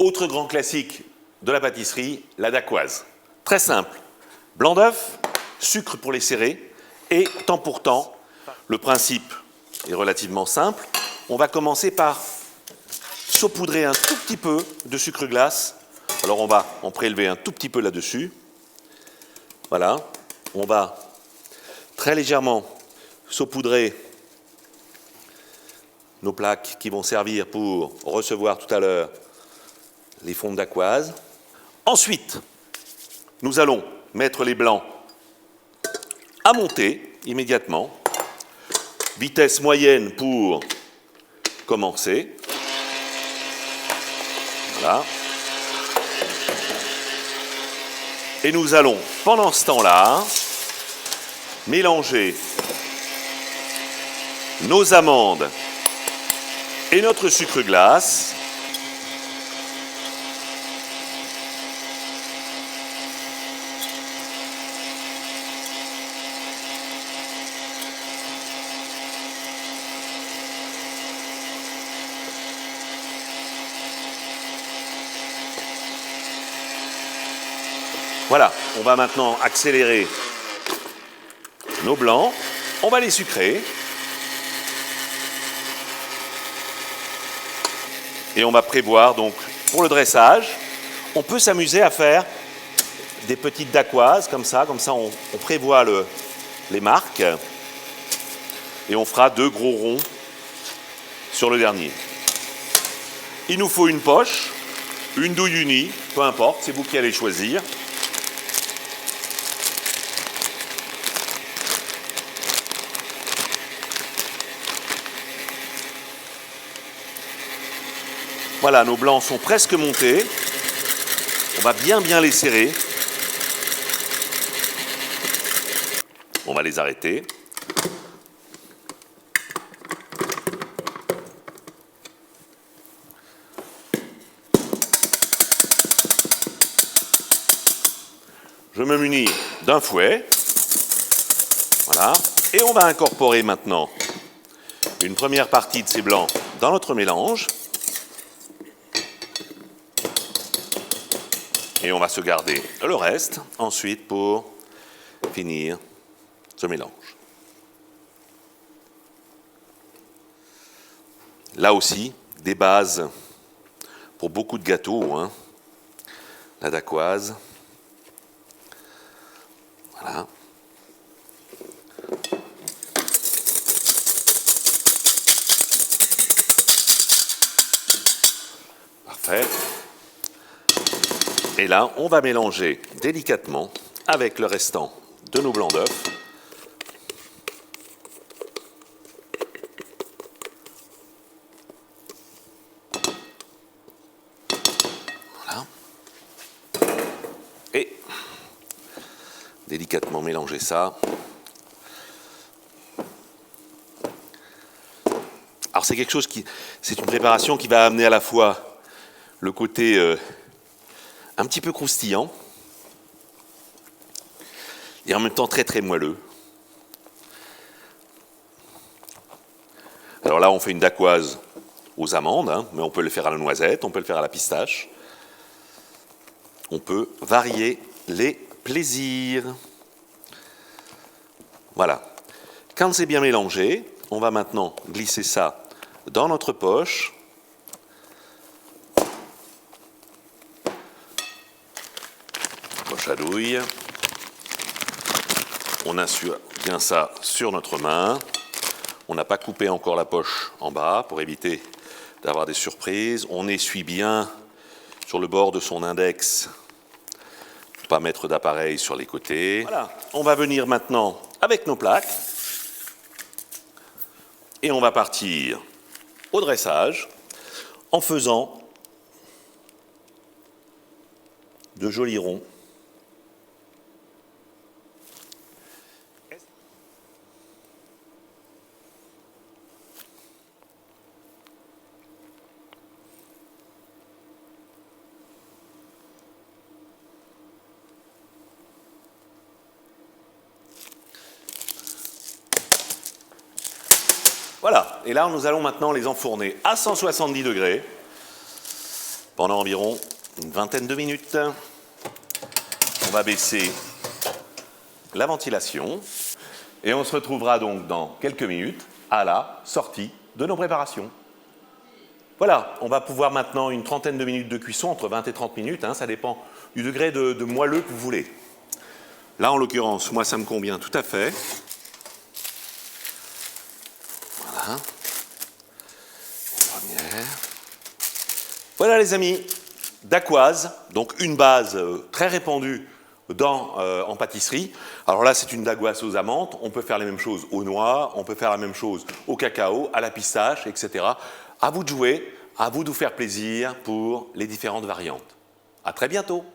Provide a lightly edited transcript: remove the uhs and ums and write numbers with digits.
Autre grand classique de la pâtisserie, la dacquoise. Très simple, blanc d'œuf, sucre pour les serrer et temps pour temps. Le principe est relativement simple. On va commencer par saupoudrer un tout petit peu de sucre glace. Alors on va en prélever un tout petit peu là-dessus. Voilà, on va très légèrement saupoudrer nos plaques qui vont servir pour recevoir tout à l'heure les fonds de dacquoise. Ensuite, nous allons mettre les blancs à monter immédiatement. Vitesse moyenne pour commencer. Voilà. Et nous allons, pendant ce temps-là, mélanger nos amandes et notre sucre glace. Voilà, on va maintenant accélérer nos blancs. On va les sucrer. Et on va prévoir, donc, pour le dressage, on peut s'amuser à faire des petites dacquoises, comme ça on prévoit les marques. Et on fera 2 gros ronds sur le dernier. Il nous faut une poche, une douille unie, peu importe, c'est vous qui allez choisir. Voilà, nos blancs sont presque montés. On va bien les serrer. On va les arrêter. Je me munis d'un fouet. Voilà. Et on va incorporer maintenant une première partie de ces blancs dans notre mélange. Et on va se garder le reste ensuite pour finir ce mélange. Là aussi, des bases pour beaucoup de gâteaux, hein. La dacquoise. Voilà. Parfait. Et là, on va mélanger délicatement avec le restant de nos blancs d'œufs. Voilà. Et délicatement mélanger ça. Alors c'est quelque chose c'est une préparation qui va amener à la fois le côté un petit peu croustillant et en même temps très moelleux. Alors là, on fait une dacquoise aux amandes, hein, mais on peut le faire à la noisette, on peut le faire à la pistache. On peut varier les plaisirs. Voilà. Quand c'est bien mélangé, on va maintenant glisser ça dans notre poche. Poche à douille. On assure bien ça sur notre main. On n'a pas coupé encore la poche en bas pour éviter d'avoir des surprises. On essuie bien sur le bord de son index pour pas mettre d'appareil sur les côtés. Voilà. On va venir maintenant avec nos plaques et on va partir au dressage en faisant de jolis ronds. Voilà, et là nous allons maintenant les enfourner à 170 degrés pendant environ une vingtaine de minutes. On va baisser la ventilation et on se retrouvera donc dans quelques minutes à la sortie de nos préparations. Voilà, on va pouvoir maintenant une trentaine de minutes de cuisson, entre 20 et 30 minutes, ça dépend du degré de moelleux que vous voulez. Là, en l'occurrence, moi, ça me convient tout à fait. Voilà. Première. Voilà, les amis, dacquoise, donc une base très répandue en pâtisserie. Alors là, c'est une dacquoise aux amandes. On peut faire les mêmes choses aux noix, on peut faire la même chose au cacao, à la pistache, etc. À vous de jouer, à vous de vous faire plaisir pour les différentes variantes. À très bientôt.